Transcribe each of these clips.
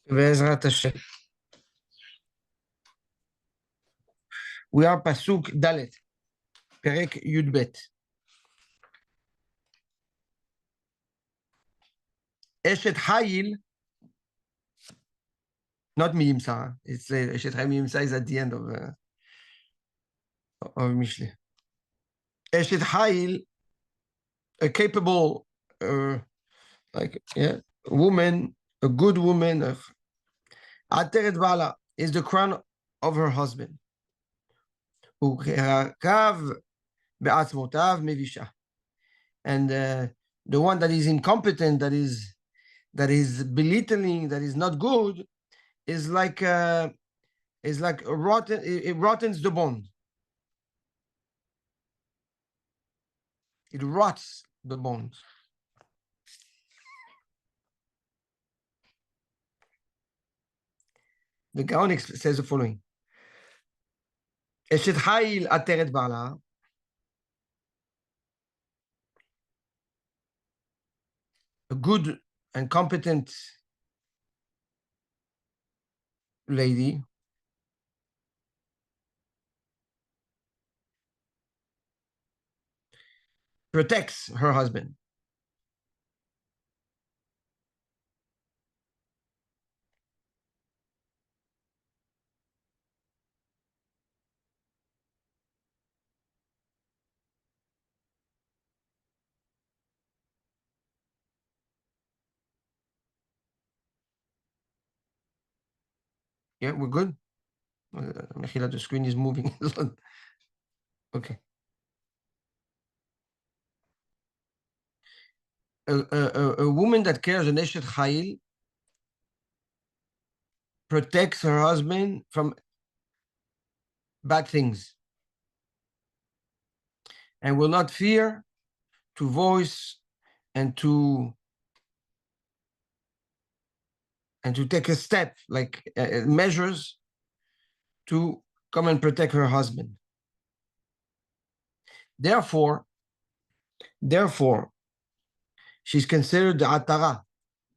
בעזרת השם. We are פסוק ד', פרק י"ב. אשת חיל, not מימסה, it's אשת חיל מימסה is at the end of Mishlei. אשת חיל, a capable, woman, a good woman, עטרת בעלה, is the crown of her husband. וכרקב בעצמותיו מבישה. And the one that is incompetent, that is belittling, that is not good, is like rotten. It rottens the bone. It rots the bones. The Gaon says the following: אשת חיל עטרת בעלה, a good and competent lady, protects her husband. Yeah, we're good. Mechila, the screen is moving. Okay. A woman that cares, an Eshet Chayil, protects her husband from bad things and will not fear to voice and to take a step, like measures to come and protect her husband. Therefore, she's considered the atara,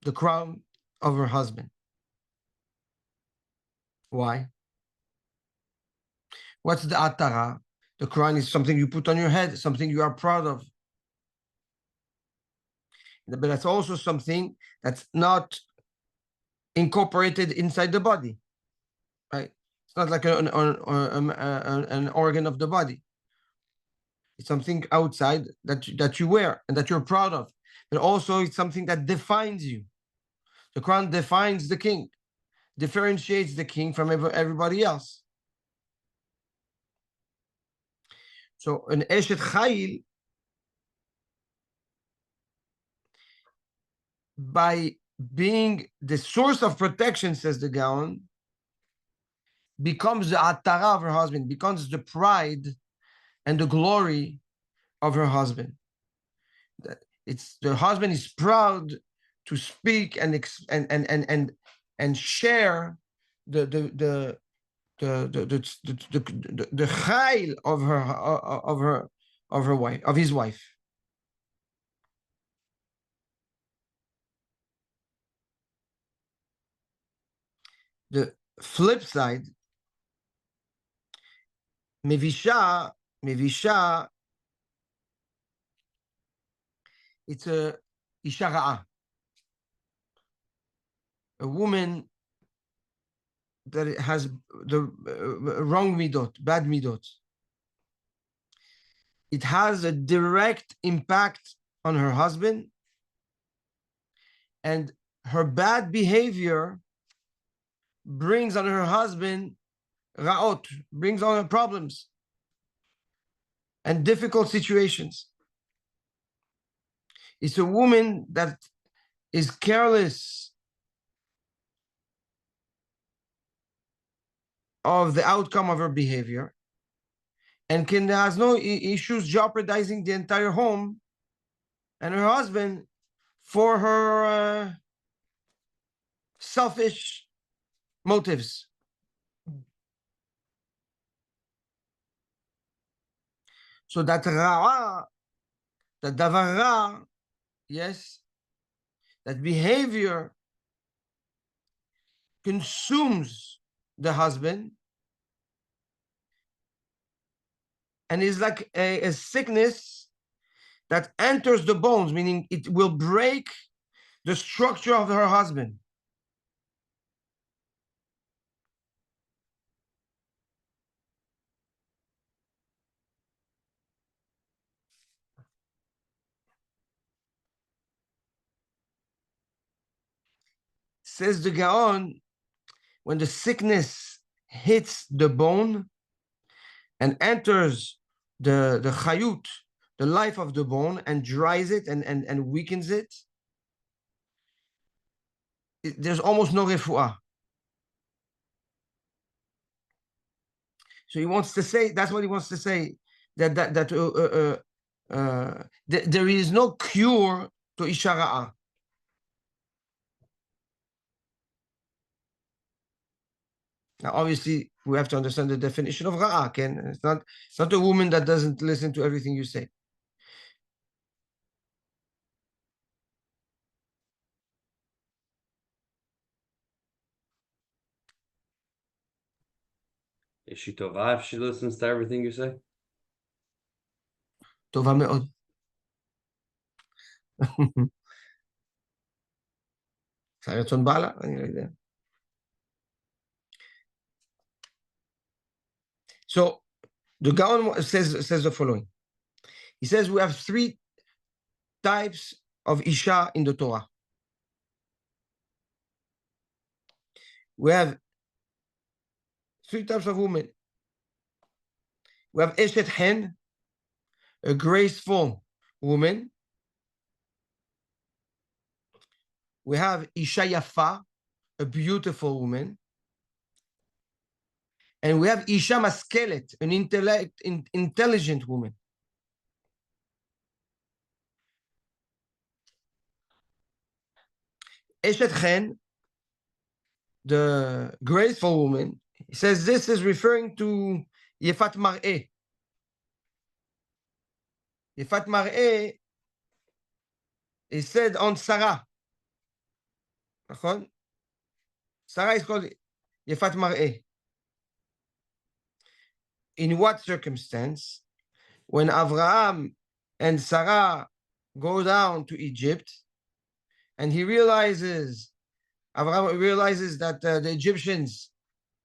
the crown of her husband. Why? What's the atara? The crown is something you put on your head, something you are proud of. But that's also something that's not incorporated inside the body, right? It's not like an organ of the body. It's something outside that you wear and that you're proud of. But also it's something that defines you. The crown defines the king, differentiates the king from everybody else. So an Eshet Chayil, by being the source of protection, says the Gaon, becomes the atara of her husband, becomes the pride and the glory of her husband. It's the husband is proud to speak and share the chayil of her wife, of his wife. The flip side, mevisha, it's a isha ra'a, a woman that has the wrong midot, bad midot. It has a direct impact on her husband, and her bad behavior brings on her husband ra'ot, brings on her problems and difficult situations. It's a woman that is careless of the outcome of her behavior and has no issues jeopardizing the entire home and her husband for her selfish motives. So that ra'a, that davar ra, yes, that behavior consumes the husband and is like a sickness that enters the bones, meaning it will break the structure of her husband. Says the Gaon, when the sickness hits the bone and enters the chayut, the life of the bone, and dries it and weakens it, there's almost no refuah. So he wants to say, that's what he wants to say, that there is no cure to Ishara'ah. Now, obviously, we have to understand the definition of Ra'ah. It's not a woman that doesn't listen to everything you say. Is she tova if she listens to everything you say? טובה מאוד. רצון בעלה, אני לא יודע. So the Gaon says the following. He says we have three types of Isha in the Torah. We have three types of women. We have Eshet Hen, a graceful woman. We have Isha Yafa, a beautiful woman. And we have Isha Maskelet, an intelligent woman. Eshet Chen, the graceful woman, he says this is referring to Yefat Mar'eh. Yefat Mar'eh is said on Sarah. Sarah is called Yefat Mar'eh. In what circumstance? When Avraham and Sarah go down to Egypt, and Avraham realizes that the Egyptians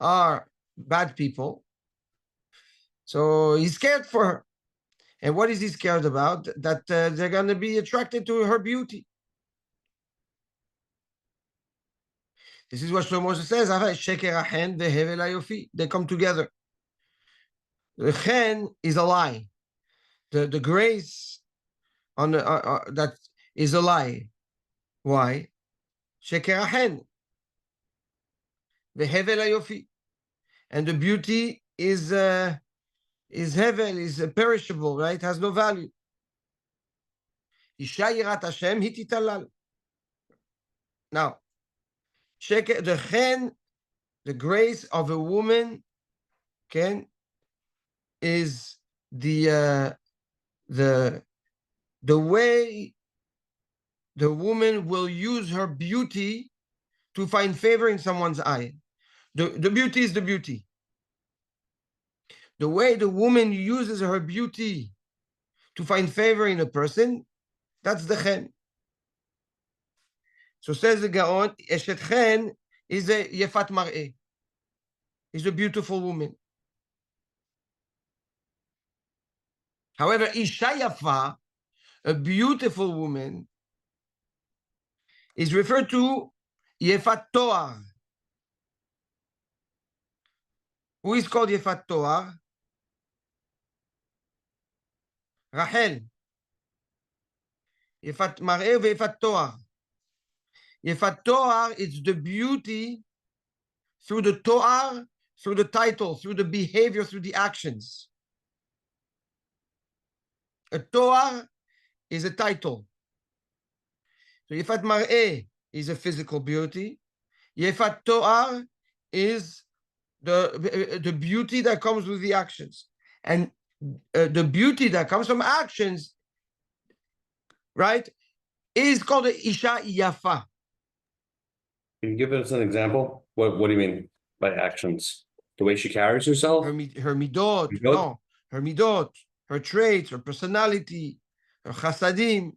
are bad people, so he's scared for her. And what is he scared about? That they're going to be attracted to her beauty. This is what Shlomo says, Sheker HaChen veHevel HaYofi. They come together. The chen is a lie. The grace on that is a lie. Why? Sheker HaChen veHevel HaYofi. And the beauty is hevel, is perishable, right? Has no value. Isha Yirat Hashem hititalal. Now, the chen, the grace of a woman, is the way the woman will use her beauty to find favor in someone's eye. The beauty is the beauty. The way the woman uses her beauty to find favor in a person, that's the chen. So says the Gaon, Eshet Chen is a Yefat Mar'eh. Is a beautiful woman. However, Isha Yafa, a beautiful woman, is referred to Yefat Toar. Who is called Yefat Toar? Rachel. Yefat Mar'eh ve'Yefat Toar. Yefat Toar is the beauty through the Toar, through the title, through the behavior, through the actions. A Toar is a title. So Yefat Mar'eh is a physical beauty. Yefat Toar is the beauty that comes with the actions. And the beauty that comes from actions, right, is called the Isha Yafa. Can you give us an example? What do you mean by actions? The way she carries herself? Her midot, Midot? no, her midot, her traits, her personality, her chasadim.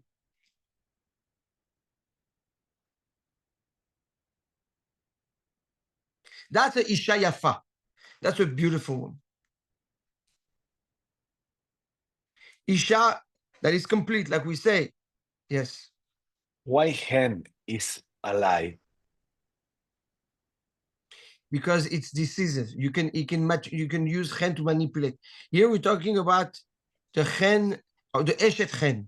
That's a isha yafa. That's a beautiful one. Isha that is complete, like we say. Yes. Why hen is a lie? Because it's decisive. You can use hen to manipulate. Here we're talking about the hen or the eshet hen.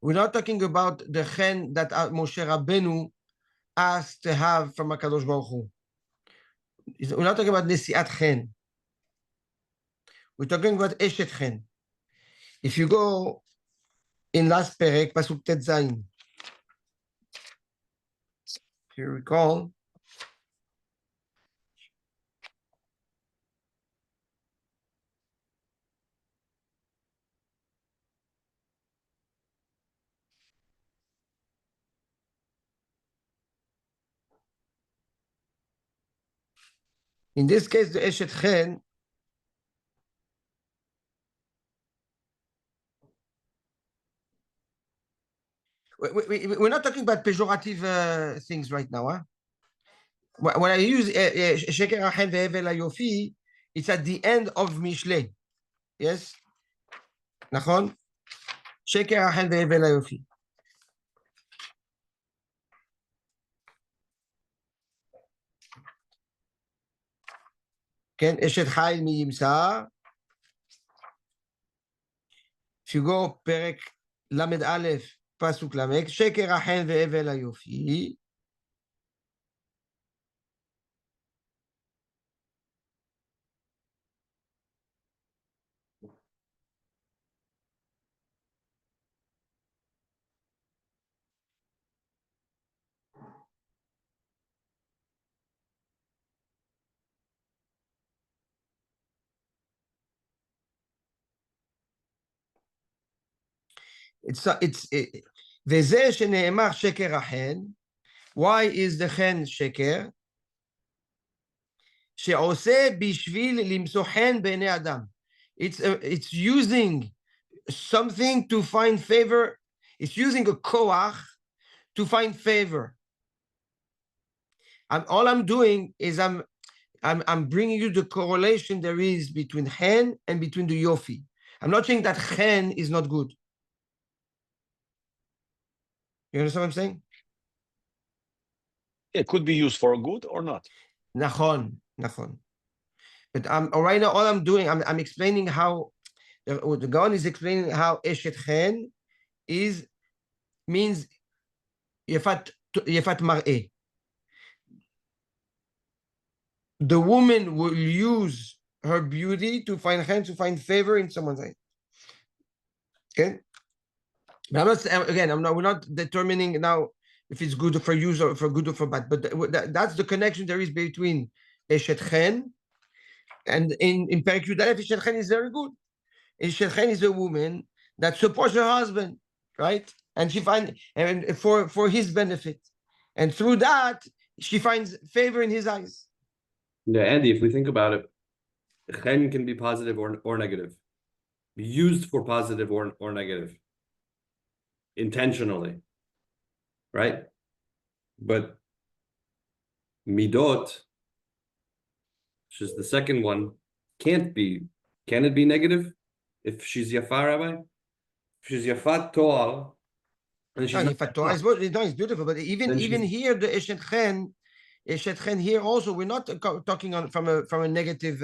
We're not talking about the hen that Moshe Rabbeinu asked to have from HaKadosh Baruch Hu. We're not talking about nesiat hen. We're talking about eshet hen. If you go in last perek, pasuk tet zayin, if you recall, in this case, the eshet hen, we're not talking about pejorative things right now. Huh? When I use sheker hachen ve'evel hayofi, it's at the end of Mishlei. Yes? נכון? שקר החן והבל היופי. כן, אשת חיל מי ימצא. שגו פרק ל"א, פסוק ל"ג, שקר החן והבל היופי. וזה שנאמר שקר החן, why is the חן שקר? שעושה בשביל למצוא חן בעיני אדם. It's using something to find favor. It's using a koach to find favor. All I'm doing is I'm bringing you the correlation there is between hen and between the yofi. I'm not saying that hen is not good. You understand what I'm saying? It could be used for good or not. Nachon. But right now, all I'm doing, I'm explaining how the Gaon is explaining how eshet hen means yefat mar'eh. The woman will use her beauty to find hen, to find favor in someone's eyes. Okay. But I'm not again. We're not determining now if it's good for you or for good or for bad. But that's the connection there is between eshet chen and in Perek Yudalef, eshet chen is very good. Eshet chen is a woman that supports her husband, right? And she finds and for his benefit, and through that she finds favor in his eyes. Yeah, Andy, if we think about it, chen can be positive or negative, be used for positive or negative, intentionally, right? But midot, which is the second one, can it be negative if she's yafa, Rabbi? If she's yafat toal, and she's it's beautiful, but even here the eshet chen here also we're not talking from a negative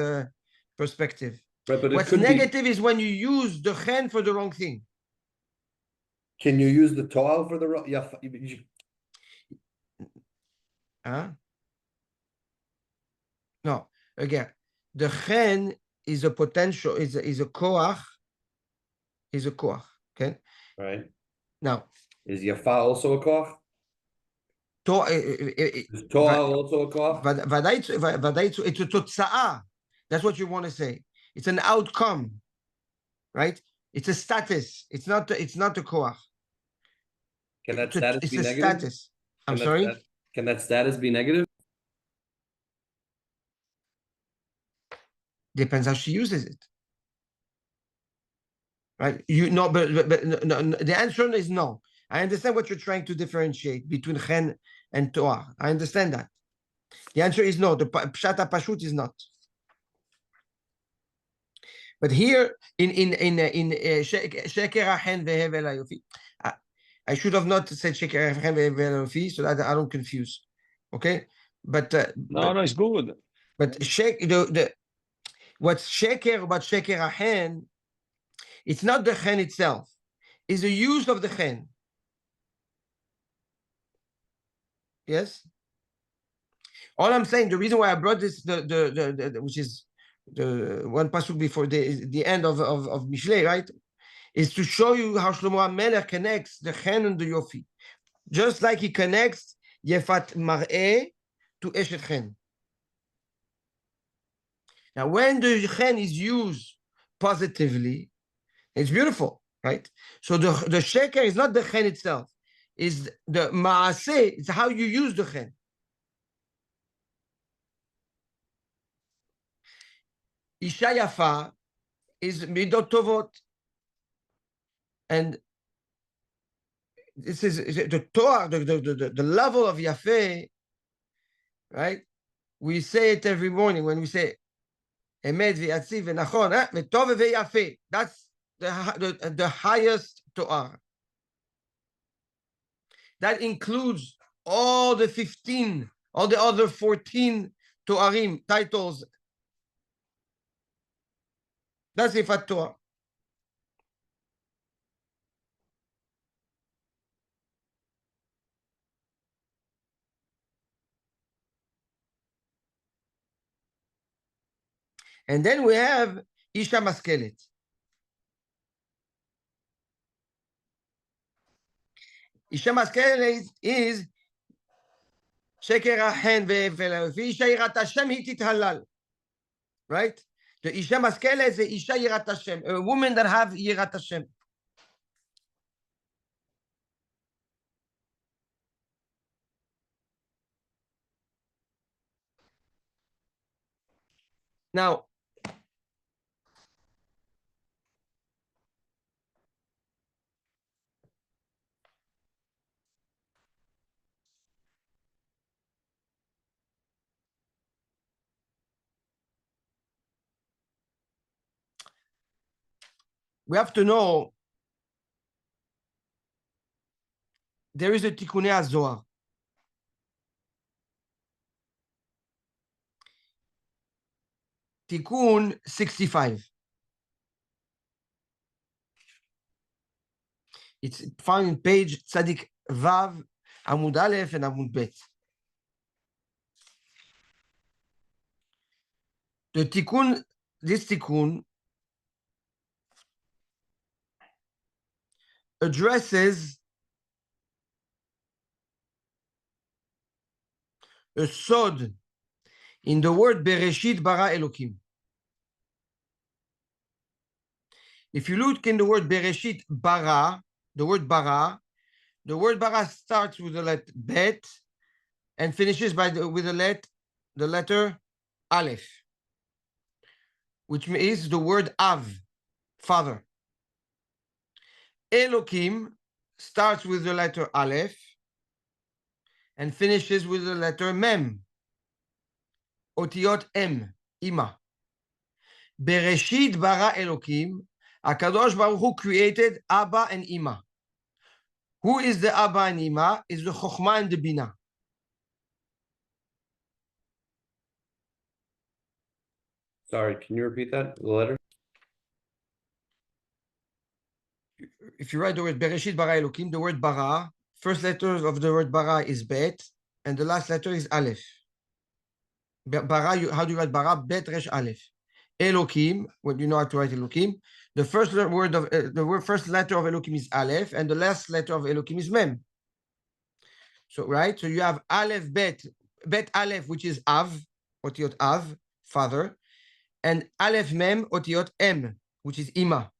perspective. Right, but what's negative is when you use the chen for the wrong thing. Can you use the toal for the wrong? No, again, the chen is a potential, is a koach, okay? Right. Now, is yafa also a koach? Is toal also a koach? It's a totza'ah. That's what you want to say. It's an outcome, right? It's a status. It's not a koach. Can that status be negative? Status. I'm sorry? Can that status be negative? Depends how she uses it. Right? You know, but no, the answer is no. I understand what you're trying to differentiate between chen and toar. I understand that. The answer is no. The pshat pashut is not. But here in sheker chen vehevel hayofi, I should have not said sheker chen vehevel hayofi so that I don't confuse. Okay, but No, it's good. But what's sheker about sheker chen? It's not the chen itself; it's the use of the chen. Yes. All I'm saying, the reason why I brought this, which is the one pasuk before the end of Mishlei, right, is to show you how Shlomo HaMelech connects the chen and the yofi, just like he connects yefat mar'eh to eshet chen. Now, when the chen is used positively, it's beautiful, right? So the sheker is not the chen itself, is the maaseh, it's how you use the chen. Isha yafa is midot tovot, and this is the Torah, the level of Yafeh, right? We say it every morning when we say Emet v'yatziv v'nachon, v'tov v'yafeh. That's the highest Torah. That includes all the 15, all the other 14 Toarim, titles. That's Yifat Torah. And then we have Isha Maskelet. Isha Maskelet is Sheker Achen ve'Isha Yirat Hashem hi tithalal. Right? The Isha Maskelet is the Isha Yirat Hashem, a woman that have Yirat Hashem. Now, we have to know there is a Tikkunei HaZohar. Tikkun 65. It's found in page Tzadik Vav, Amud Aleph, and Amud Bet. The Tikkun, this Tikkun addresses a sod in the word Bereshit bara Elokim. If you look in the word Bereshit bara, the word bara starts with the letter Bet and finishes with the letter Aleph, which is the word Av, father. Elokim starts with the letter Aleph and finishes with the letter Mem, Otiot M, Ima. Bereshit bara Elokim, HaKadosh Baruch Hu created Abba and Ima. Who is the Abba and Ima? Is the Chokhmah and the Bina. Sorry, can you repeat that? The letter? If you write the word Bereshit bara Elokim, the word bara, first letter of the word bara is Bet, and the last letter is Aleph. Bara, how do you write bara? Bet resh Aleph. Elokim, when you know how to write Elokim, the first word of first letter of Elokim is Aleph, and the last letter of Elokim is Mem. So right, so you have Aleph Bet Aleph, which is Av, Otiot Av, father, and Aleph Mem, Otiot M, which is Ima.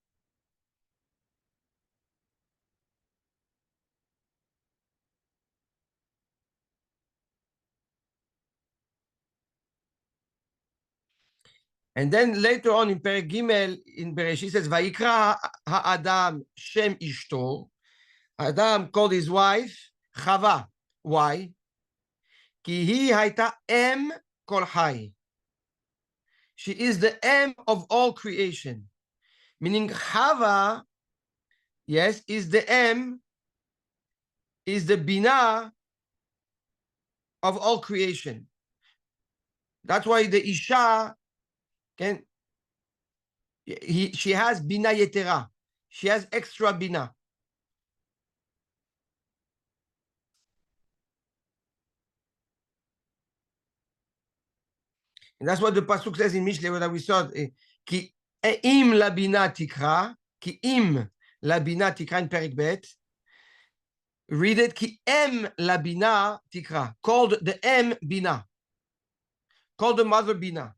And then later on in Perek Gimel, in Bereshit, says, Vayikra ha'adam shem ishto. Adam called his wife Chava. Why? Ki hi hayta em kol hai. She is the em of all creation. Meaning Chava, yes, is the em, is the bina of all creation. That's why the Isha can, she has bina yetera. She has extra bina. And that's what the pasuk says in Mishlei that we saw. Ki im la bina tikra, ki im la bina tikra in Perek Bet. Read it. Ki em la bina tikra. Called the em bina. Called the mother bina.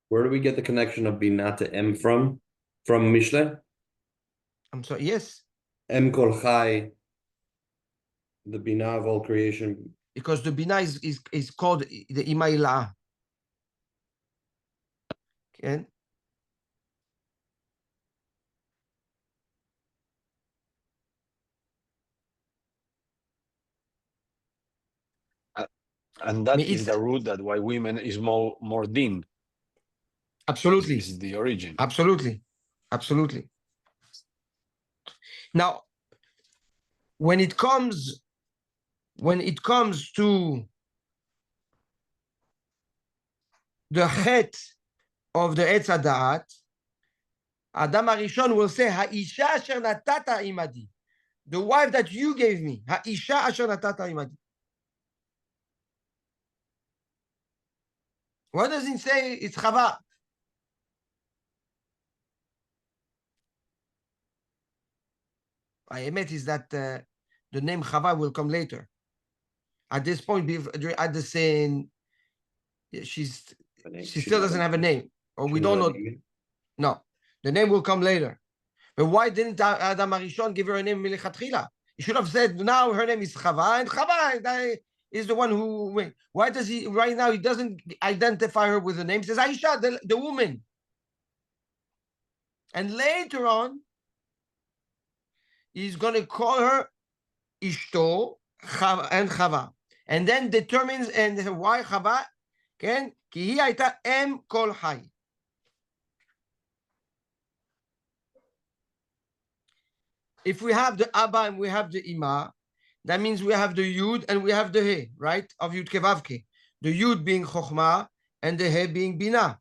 Where do we get the connection of Binah to M from? From Mishlei? I'm sorry. Yes. M kol chai, the Binah of all creation. Because the bina is called the imaila. Okay. And that is It's the root that why women is more din. absolutely This is the origin. absolutely. Now, when it comes to the het of the Etz Hadaat, Adam Arishon will say, Ha'isha asher natata imadi. The wife that you gave me. Ha'isha asher natata imadi. What does it say? It's Chava. I admit is that the name Chava will come later. At this point, at the saying, she still doesn't have a name, or we don't know. No, the name will come later. But why didn't Adam Arishon give her a name Milichatchila? He should have said, now her name is Chava, and Chava is the one who. Why does he, right now, he doesn't identify her with a name? He says, Aisha, the woman. And later on, he's going to call her Ishto and Chava. And then determines and why Chava, כן? כי היא הייתה אם כל חי. If we have the Abba and we have the Ima, that means we have the Yud and we have the He, right? Of Yud Kevavke. The Yud being Chochma and the He being Bina,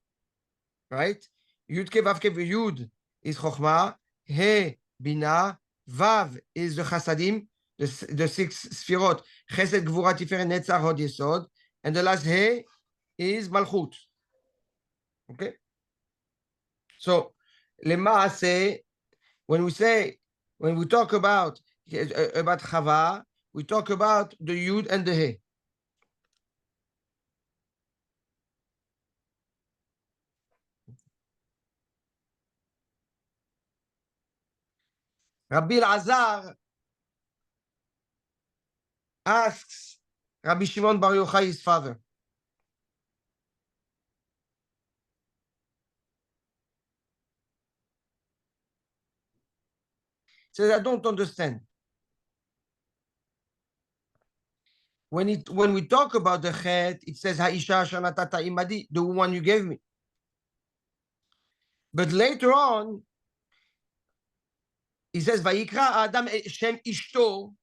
right? Yud Kevavke Yud is Chochma, He Bina, Vav is the Chasadim, the six Sfirot, Chesed, Gvura, Tiferet, Netzach, Hod Yesod, and the last He is Malchut. Okay? So, Lema'aseh, when we talk about Chava, we talk about the Yud and the He. Rabbi Elazar asks Rabbi Shimon Bar Yochai, his father, says, I don't understand. When we talk about the Chet, it says Ha'isha Shanatata Imadi, the one you gave me. But later on, he says Vayikra Adam Shem Ishto,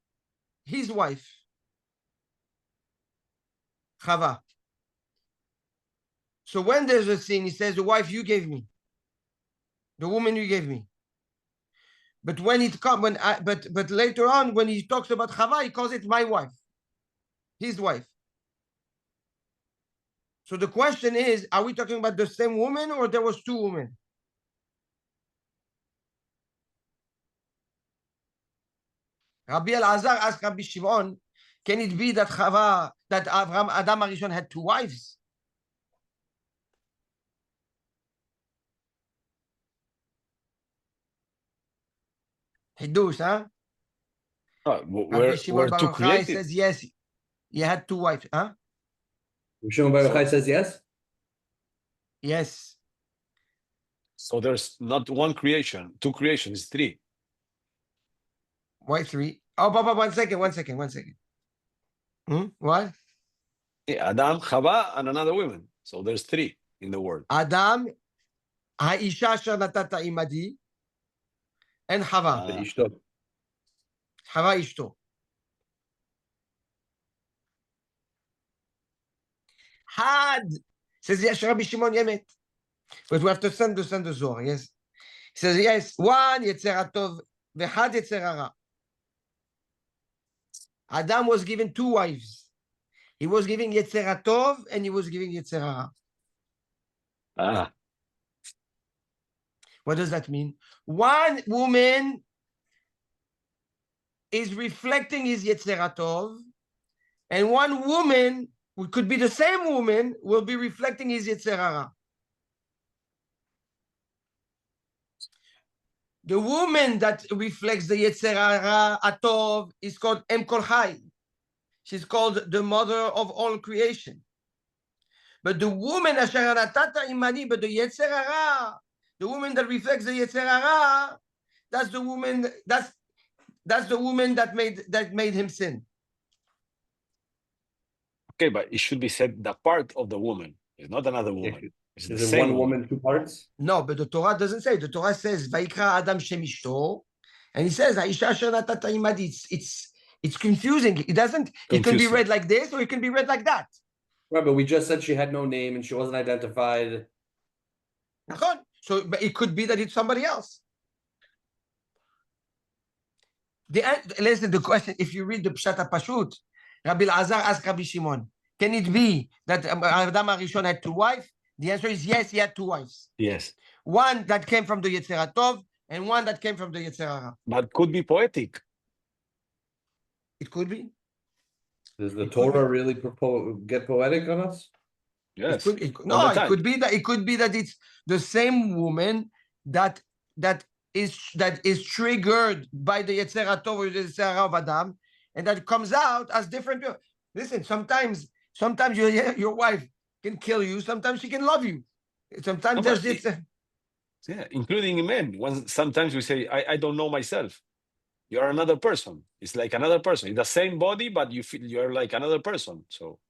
his wife, Chava. So when there's a sin, he says the wife you gave me, the woman you gave me. But when it comes, but later on, when he talks about Chava, he calls it my wife, his wife. So the question is, are we talking about the same woman or there was two women? Rabbi Elazar asked Rabbi Shimon, can it be that Adam Arishon had two wives? Hidush, huh? We're too creative. Says yes, he had two wives, huh? Shimon Bar Yochai says yes. Yes. So there's not one creation, two creations, three. Why 3? Oh, Baba, 1 second. What? Yeah, Adam, Chava, and another woman. So there's three in the word. Adam, האישה אשר נתת עמדי, and Chava. Ishto. Chava אשתו. Had, says yes, Rabbi Shimon Yemet. But we have to send the Zohar, yes. He says, yes, one Yetzer HaTov, v'had Yetzer Hara. Adam was given 2 wives. He was giving Yetzer HaTov and he was giving Yetzer Hara. Ah, What does that mean? One woman is reflecting his Yetzer HaTov, and one woman, who could be the same woman, will be reflecting his Yetzer Hara. The woman that reflects the Yetzer Hara Atov is called Em Kol Chai. She's called the mother of all creation. But the woman Asher Natata Imani, but the Yetzer Hara, the woman that reflects the Yetzer Hara, that's the woman. That's the woman that made him sin. okay, but it should be said the part of the woman. It's not another woman. It's the Is it same one woman, 2 parts? No, but the Torah doesn't say. The Torah says Vaikra Adam Shem Ishto, and he says Aisha Asher Natata Imadi. It's confusing. It doesn't. It can be Confusing. read like this, or it can be read like that. Right, but we just said she had no name and she wasn't identified. So, but it could be that it's somebody else. Listen, the question, if you read the Pshat HaPashut, Rabbi Elazar asked Rabbi Shimon, can it be that Adam HaRishon had 2 wives? The answer is yes, he had 2 wives. Yes. One that came from the Yetzer HaTov and one that came from the Yetzer Hara. But could be poetic. It could be. Does the It could Torah really get poetic on us? Yes. It could be that it's the same woman that is triggered by the Yetzer HaTov or the Yetzer Hara of Adam, and that comes out as different. Listen, sometimes your wife can kill you. Sometimes she can love you. Sometimes No, there's this. Yeah, including men. Sometimes we say, I don't know myself. You're another person. It's like another person. It's the same body, but you feel you're like another person. So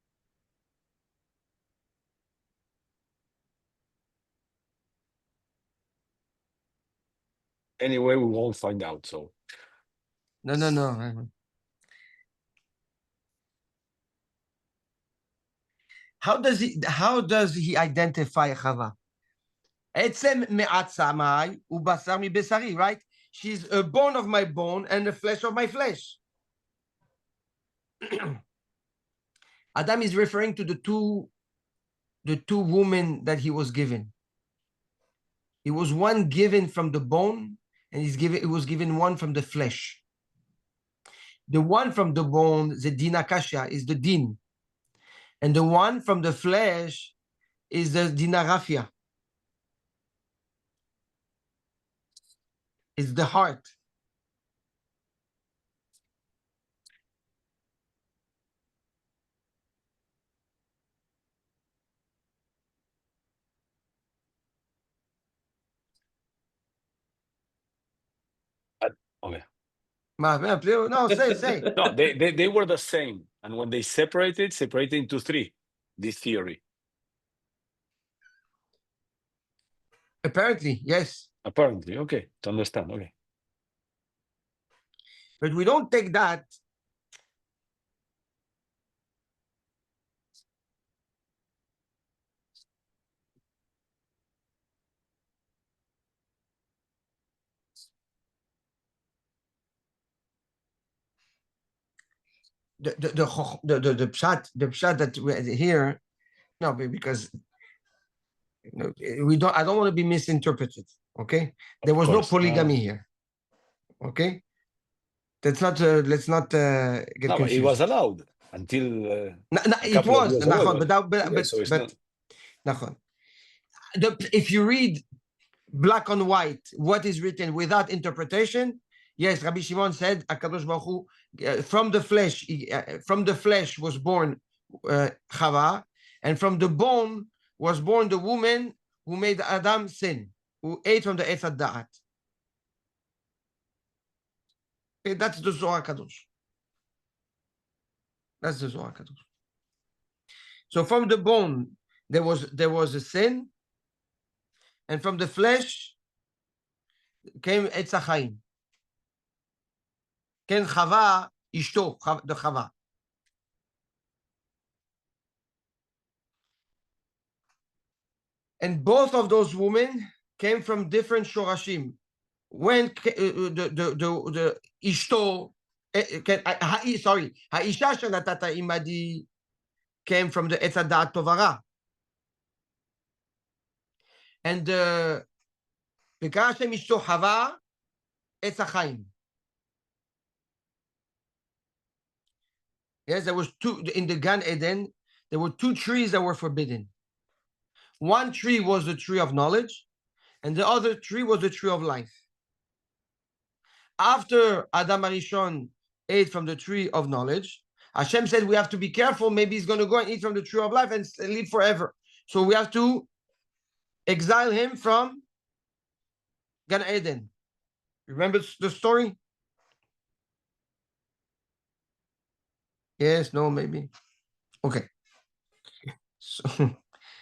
anyway, we won't find out. So No. How does he identify Chava? Etzem me'atzamai ubasar mi besari, right? She's a bone of my bone and the flesh of my flesh. Adam is referring to the two women that he was given. He was one given from the bone, and it was given one from the flesh. The one from the bone, the din akasha, is the din. And the one from the flesh is the din arafia. It's the heart. okay. No, say. No, they were the same. And when they separated into 3. This theory. Apparently, yes. Apparently, okay, to understand. Okay. But we don't take that. The pshat that we here, no, because we don't. I don't want to be misinterpreted. Okay, there was no polygamy here. Okay, that's not. Let's not get No, confused. it was allowed until. It was, but if you read black on white what is written without interpretation, yes, Rabbi Shimon said, Akadosh Baruch Hu, from the flesh was born Chava, And from the bone was born the woman who made Adam sin, who ate from the Etz Da'at. Okay, that's the Zohar Kadosh. That's the Zohar Kadosh. So from the bone there was a sin, and from the flesh came Etz HaChaim. Ken Chava Ishto, the Chava. And both of those women came from different shorashim. When the Ishto, sorry, Ha'isha Shanatata Imadi came from the Etz Da'at Tovara. And the Hashem Ishto Hava Etz HaChaim. Yes, there was two in the Gan Eden. There were two trees that were forbidden. One tree was the tree of knowledge, and the other tree was the tree of life. After Adam Arishon ate from the tree of knowledge, Hashem said we have to be careful. Maybe he's going to go and eat from the tree of life and live forever. So we have to exile him from Gan Eden. Remember the story? Yes, no, maybe. Okay.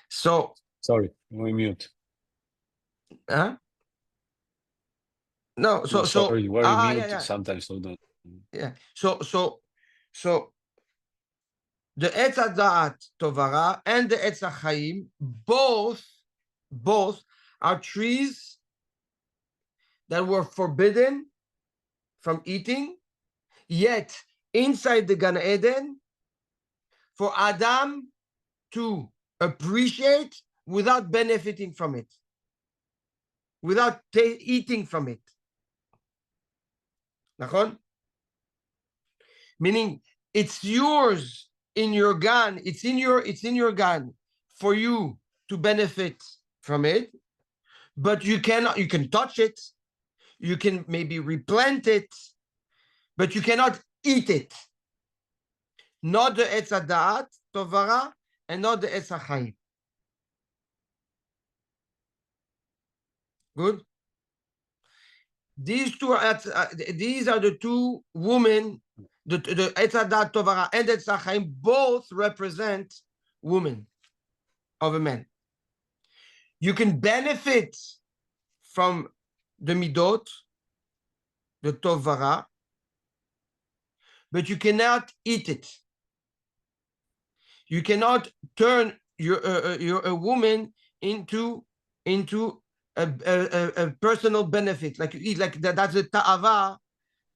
So Sorry, we mute. huh? No, so Sorry, we're mute yeah. sometimes. So don't. Yeah. So the Etz Da'at Tovara and the Etz HaChaim both are trees that were forbidden from eating, yet inside the Gan Eden for Adam to appreciate without benefiting from it, without eating from it. Nachon? Meaning it's yours in your Gan, it's in your Gan for you to benefit from it, but you can touch it, you can maybe replant it, but you cannot eat it. Not the Etz Da'at Tovara and not the Etz HaChaim. Good. These are the two women, the Etz Da'at Tovara and Etz HaChaim both represent women of a man. You can benefit from the midot, the Tovara, but you cannot eat it. You cannot turn a woman into a personal benefit, like you eat, like that's the ta'ava,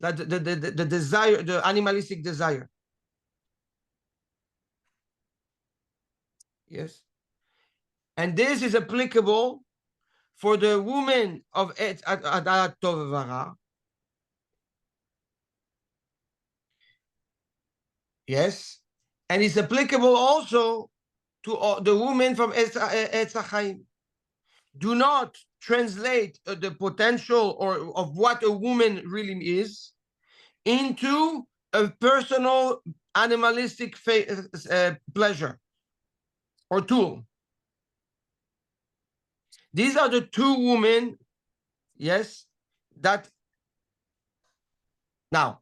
that the desire, the animalistic desire. Yes, and this is applicable for the woman of Etz Da'at Tovara. Yes, and it's applicable also to the woman from Etz HaChaim. Do not translate the potential or of what a woman really is into a personal animalistic pleasure or tool. These are the two women, yes, that now.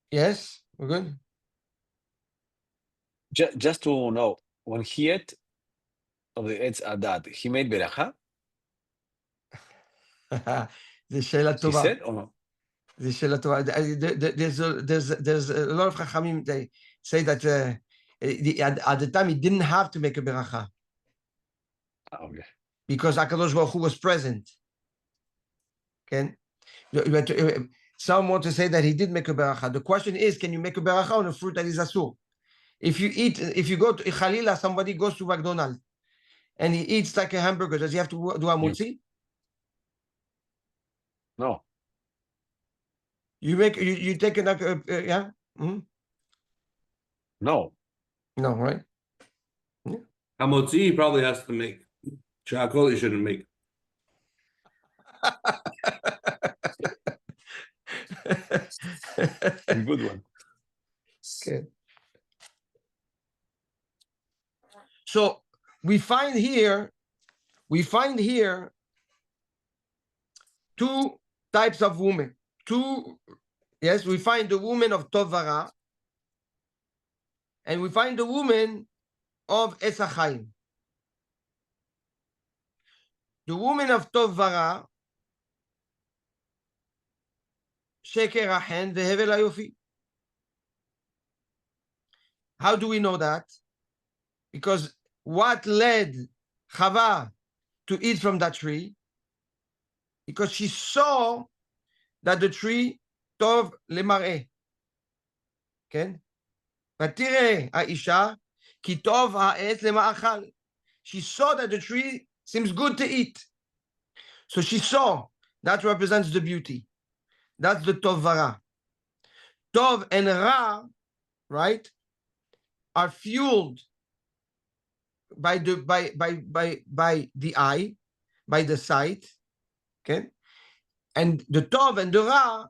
Yes, we're good. Just to know, when he ate of the Etz Adat, he made beracha? The Sheila He Tova. said or no? The Sheila Tova. There's a lot of Chachamim, they say that at the time he didn't have to make a beracha. Okay. Because HaKadosh Baruch Hu was present. Okay? Some want to say that he did make a beracha. The question is, can you make a beracha on a fruit that is asur? If you go to Chalila, somebody goes to McDonald's and he eats like a hamburger, does he have to do a mutzi? No. You take it yeah? Mm-hmm. No. No, right? Hamotzi he probably has to make. Shakol he shouldn't make. Good one. Okay. So we find here two types of women. Yes, we find the woman of Tovara, and we find the woman of Esachaim. The woman of Tovara, Sheker Achen veHevel Hayofi. How do we know that? Because what led Chava to eat from that tree? Because she saw that the tree Tov lemar'eh. Okay? ותראה האישה כי טוב העץ למאכל. She saw that the tree seems good to eat. So she saw. That represents the beauty. That's the Tov Vara. Tov and Ra, right, are fueled by the eye, by the sight. Okay? And the Tov and the Ra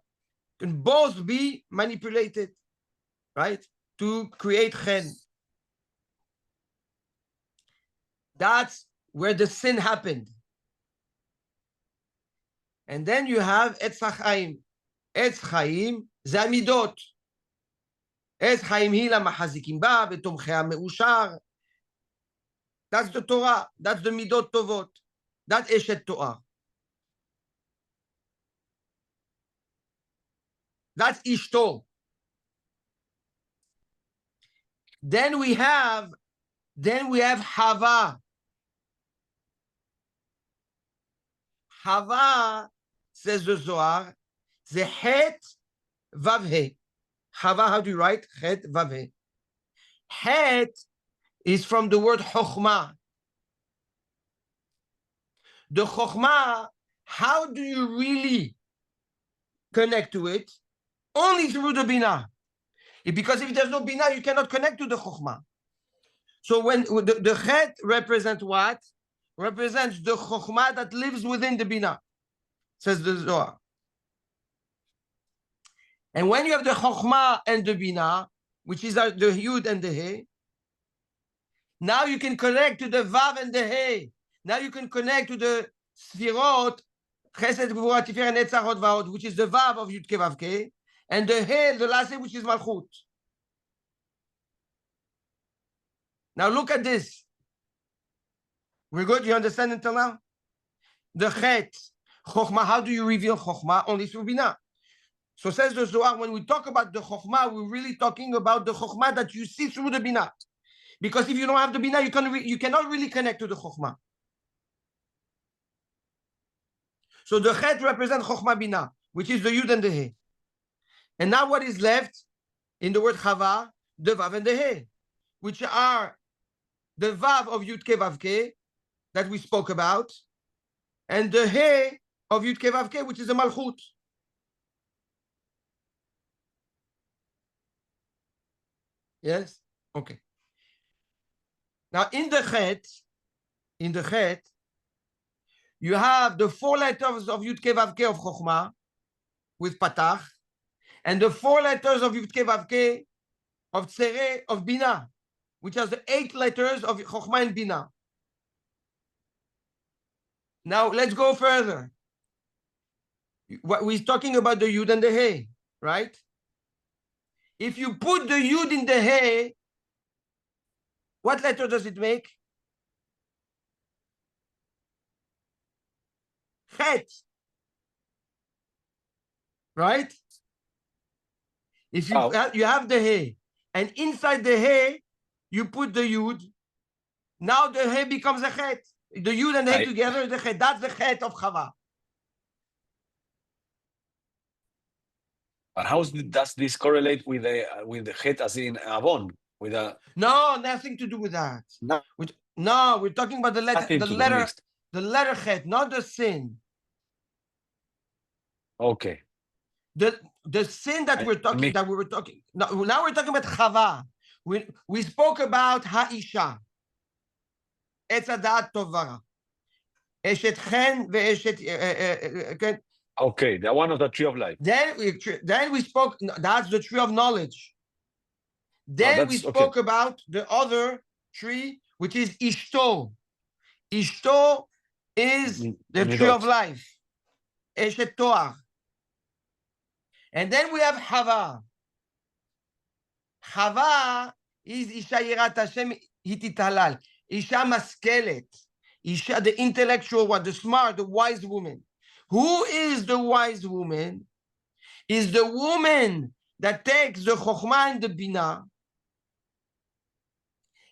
can both be manipulated, right, to create chen. That's where the sin happened. And then you have Etz HaChaim. Etz Chaim זה המידות. עץ חיים היא למחזיקים בה ותומכיה מאושר. That's the Torah. That's the midot tovot. That's Eshet Torah. That's Ishto. Then we have Hava. Hava, says the Zohar, the Het Vav. Hava, how do you write? Het Vav. Het is from the word Chokhmah. The Chokhmah, how do you really connect to it? Only through the Binah. Because if there's no Binah, you cannot connect to the Chokhmah. So when the Het represents what? Represents the Chokhmah that lives within the Binah, says the Zohar. And when you have the Chokhmah and the Binah, which is the Yud and the He, now you can connect to the Vav and the He. Now you can connect to the Sfirot, Chesed, Gvura, Tiferet, Netzach, Hod, Vahod, which is the Vav of Yud Ke Vav Ke, and the He, the last name, which is Malchut. Now look at this. We're good? You understand until now? The Chet, Chokhmah, how do you reveal Chokhmah? Only through Binah. So says the Zohar, when we talk about the Chokhmah, we're really talking about the Chokhmah that you see through the Binah. Because if you don't have the Binah, you cannot really connect to the Chokhmah. So the Chet represents Chokhmah Binah, which is the Yud and the He. And now what is left in the word Chava? The Vav and the He, which are the Vav of Yud Ke Vav Ke that we spoke about, and the He of Yud Ke Vav Ke, which is the Malchut. Yes? Okay. Now in the Chet, you have the 4 letters of Yud Ke Vav Ke of Chokhmah with Patach, and the 4 letters of Yud Ke Vav Ke of Tzere of Binah, which has the 8 letters of Chokhmah and Binah. Now let's go further. We're talking about the Yud and the He, right? If you put the Yud in the He, what letter does it make? Chet. Right? If you have the He, and inside the He, you put the Yud, now the He becomes a Chet. The Yud and He together is the Chet. That's the Chet of Chava. But how does this correlate with the Het as in Avon? No, nothing to do with that. No, we're talking about the letter Chet, not the sin. Okay. The sin that we were talking. Now we're talking about Chava. We spoke about Ha'isha. Etz Hadat Tovara. Eshet Chen ve'eshet Okay, the one of the tree of life. Then we spoke. That's the tree of knowledge. Then we that's spoke about the other tree, which is Ishto. Ishto is the tree of Midot. life. Eshet Toar. And then we have Hava. Hava is Isha Yirat Hashem Hitit Halal. Isha Maskelet. Isha, the intellectual one, the smart, the wise woman. Who is the wise woman? Is the woman that takes the Chokhmah and the Binah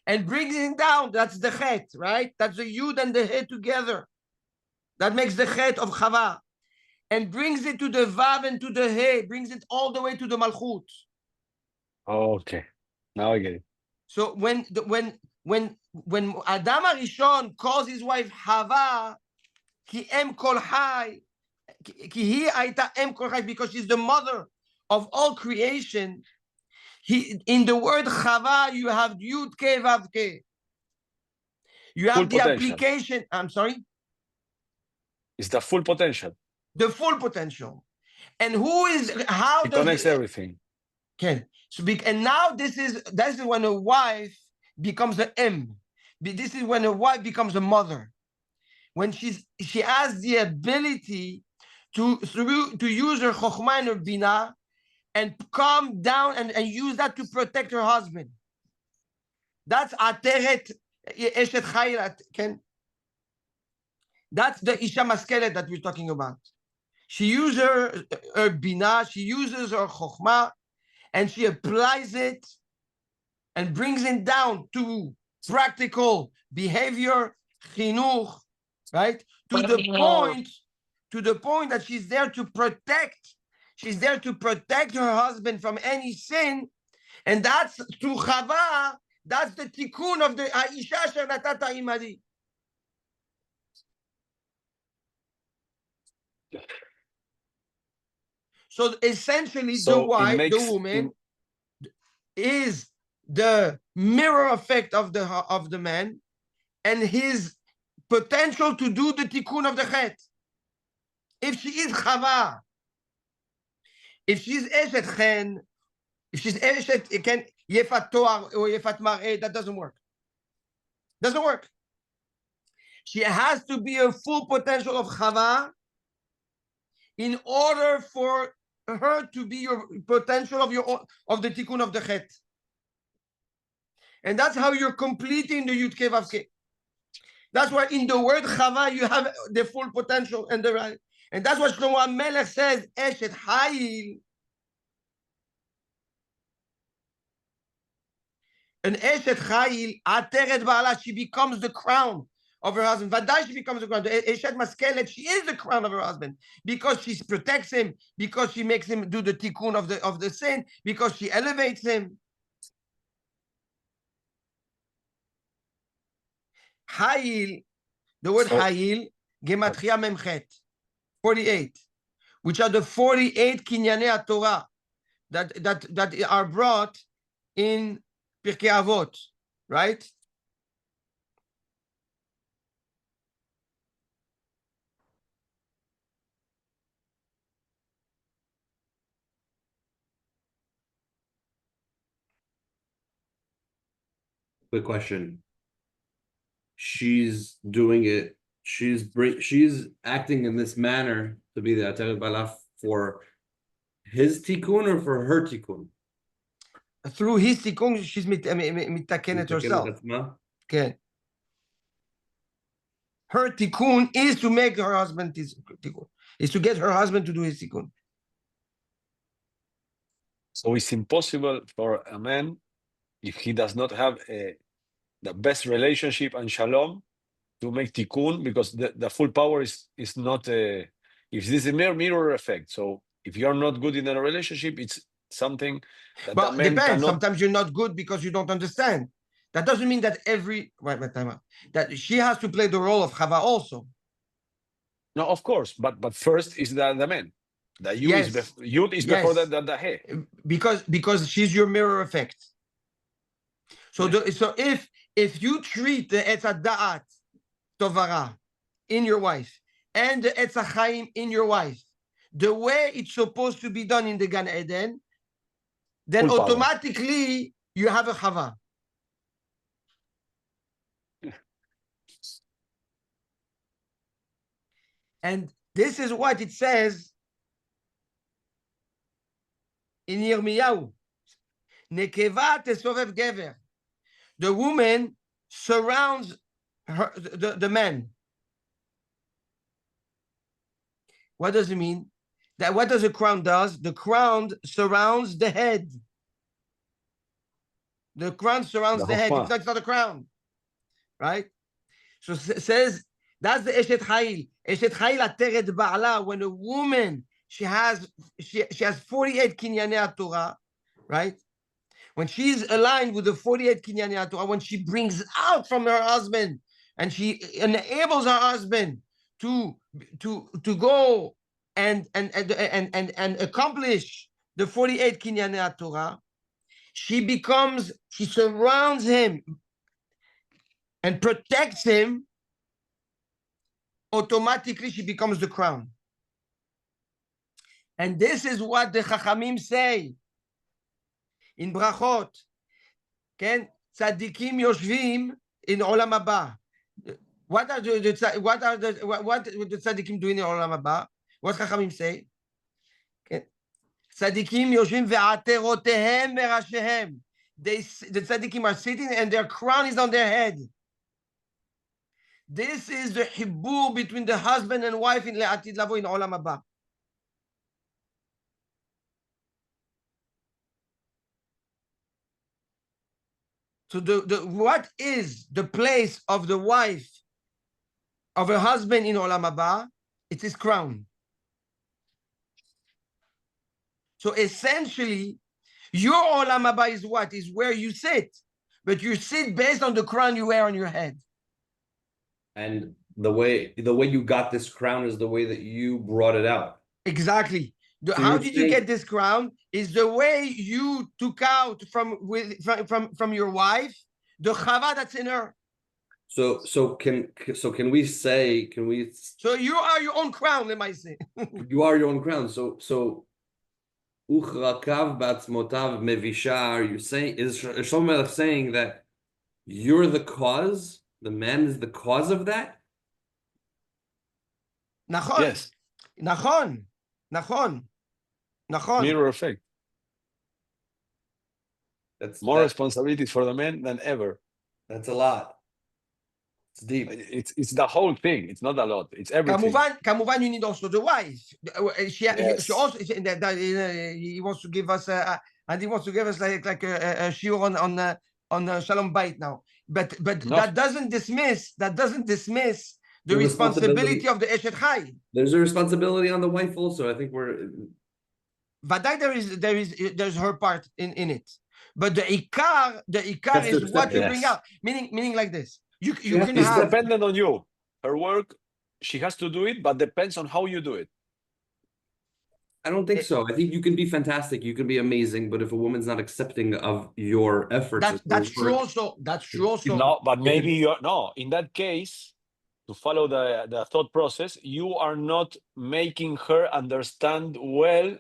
and brings it down. That's the Chet, right? That's the Yud and the He together. That makes the Chet of Chava. And brings it to the Vav and to the He, brings it all the way to the Malchut. Okay, now I get it. So when Adam Arishon calls his wife Hava, ki em kol chai, ki hi aita em kol chai, because she's the mother of all creation. In the word Chava, you have Yud Ke Vav Ke. You have Full the potential. application. I'm sorry. It's the full potential. The full potential. And who is how It does connects everything. Okay. So and now this is when a wife becomes an M. This is when a wife becomes a mother. When she has the ability to use her chokhmah and her binah and calm down and use that to protect her husband. That's ateret eshet chayrat. That's the isha maskelet that we're talking about. She uses her binah, she uses her chokhmah, and she applies it and brings it down to practical behavior, chinuch, right? To the point that she's there to protect. She's there to protect her husband from any sin, and that's to Chava. That's the tikkun of the Aisha Shenatata Imadi. So essentially, the woman is the mirror effect of the man and his potential to do the tikkun of the chet. If she is Chava, if she's Eshet Chen, if she's Eshet Yefat Toar or Yefat Mar'eh, that doesn't work. Doesn't work. She has to be a full potential of Chava in order for her to be your potential of the tikkun of the chet. And that's how you're completing the Yud Ke Vav Ke. That's why in the word Chava you have the full potential and the right. And that's what Shlomo HaMelech says, Eshet Hayil. An Eshet Hayil, Ateret Ba'ala, she becomes the crown of her husband. Vaday, she becomes the crown. Eshet Maskelet, she is the crown of her husband because she protects him, because she makes him do the tikkun of the sin, because she elevates him. Hayil, the word Hayil, Gematria Memchet, 48, which are the 48 Kinyanei Torah that are brought in Pirkei Avot, right? Quick question. She's doing it. She's acting in this manner to be the Ateret Balaf for his tikkun or for her tikkun? Through his tikkun, she's mitakenet herself. Okay. Her tikkun is to make her husband tikkun. Is to get her husband to do his tikkun. So it's impossible for a man, if he does not have the best relationship and shalom, to make tikkun, because the full power is not if this is a mirror effect. So if you're not good in a relationship, it's something that Well, the man depends. cannot. Sometimes you're not good because you don't understand. That doesn't mean that that she has to play the role of Chava also. No, of course, but first is the man. The Yud is before the He. Because she's your mirror effect. So if you treat the Etz Da'at Tovara in your wife and the Etz Chaim in your wife the way it's supposed to be done in the Gan Eden, then Full power. automatically you have a Chava. And this is what it says in Yirmiyahu. Nekeva tesovev gever. The woman surrounds the man. What does it mean? That what does a crown does? The crown surrounds the head. The crown surrounds the head. It's not a crown, right? So it says that's the Eshet Chayil. Eshet Chayil ateret ba'ala. When a woman she has 48 kinyanei Torah, right? When she's aligned with the 48 kinyanei Torah, when she brings out from her husband and she enables her husband to go and accomplish the 48 kinyanei Torah, she surrounds him and protects him. Automatically she becomes the crown. And this is what the Chachamim say in Brachot. Ken tzadikim yoshvim in olam haba. What the tzadikim doing in olam haba? What Chachamim say? Tzadikim yoshvim ve'aterotehem merashehem. The tzadikim are sitting and their crown is on their head. This is the hibur between the husband and wife in le'atid lavo in olam haba. So what is the place of the wife of a husband in olam haba? It's his crown. So essentially, your olam haba is what? Is where you sit, but you sit based on the crown you wear on your head. And the way you got this crown is the way that you brought it out. Exactly. How did you get this crown? Is the way you took out from your wife the chava that's in her. So can we say? So you are your own crown, let me say. You are your own crown. So uchrakav batzmotav mevisha. You saying is Shlomo Melech saying that you're the cause? The man is the cause of that? Nachon. Yes. Nachon. Mirror effect. That's more responsibilities for the men than ever. That's a lot. It's deep. It's the whole thing. It's not a lot. It's everything. Kamuvan, you need also the wife. She also. He wants to give us and he wants to give us like a shiur on Shalom Bait now. But no. that doesn't dismiss the responsibility of the Eshet Chai. There's a responsibility on the wife also. I think Vaday there's her part in it. But the ikar is what you bring out. Meaning like this. You can it's dependent on you. Her work, she has to do it, but depends on how you do it. I don't think so. I think you can be fantastic, you can be amazing, but if a woman's not accepting of your efforts, that's true also. No, but maybe you're in that case, to follow the thought process, you are not making her understand well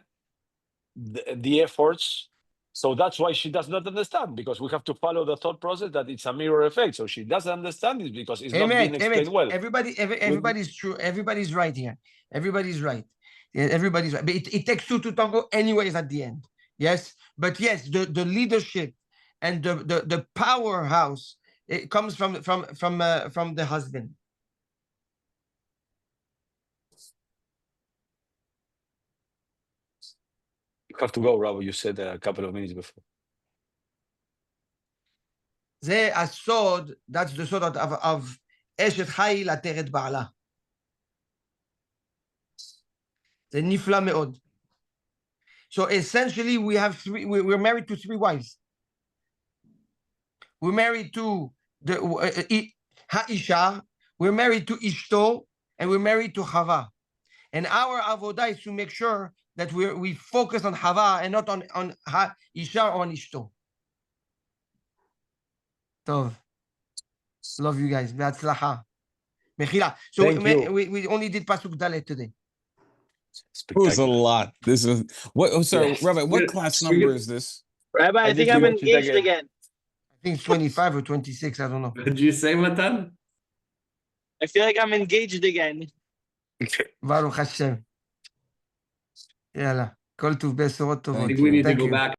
the efforts. So that's why she does not understand, because we have to follow the thought process that it's a mirror effect. So she doesn't understand it because it's not being explained well. Everybody's true. Everybody's right here. Everybody's right. Yeah, everybody's right. But it takes two to tango anyways at the end. Yes. But yes, the leadership and the powerhouse, it comes from the husband. You have to go, Rabbi. You said a couple of minutes before. That's the sword of Eshet Chai lateret ba'ala. The nifla meod. So essentially, we're married to three wives. We're married to the Ha'isha, we're married to Ishto, and we're married to Chava. And our avodah is to make sure that we focus on Chava and not on Ha'isha or on Ishto. Tov. Love you guys. Be'atzlacha. Mechila. So we only did Pasuk Dalet today. It was a Spectacular. lot. This is what? Oh, sorry, Yes. Rabbi. What Yeah, class we number get- is this? Rabbi, I I think need I'm to watch it engaged again. again. I think it's 25 or 26. I don't know. Did you say Matan? I feel like I'm engaged again. Baruch Hashem. Yalla. Kol tuv besorot I tovot. think we need to Thank go you. back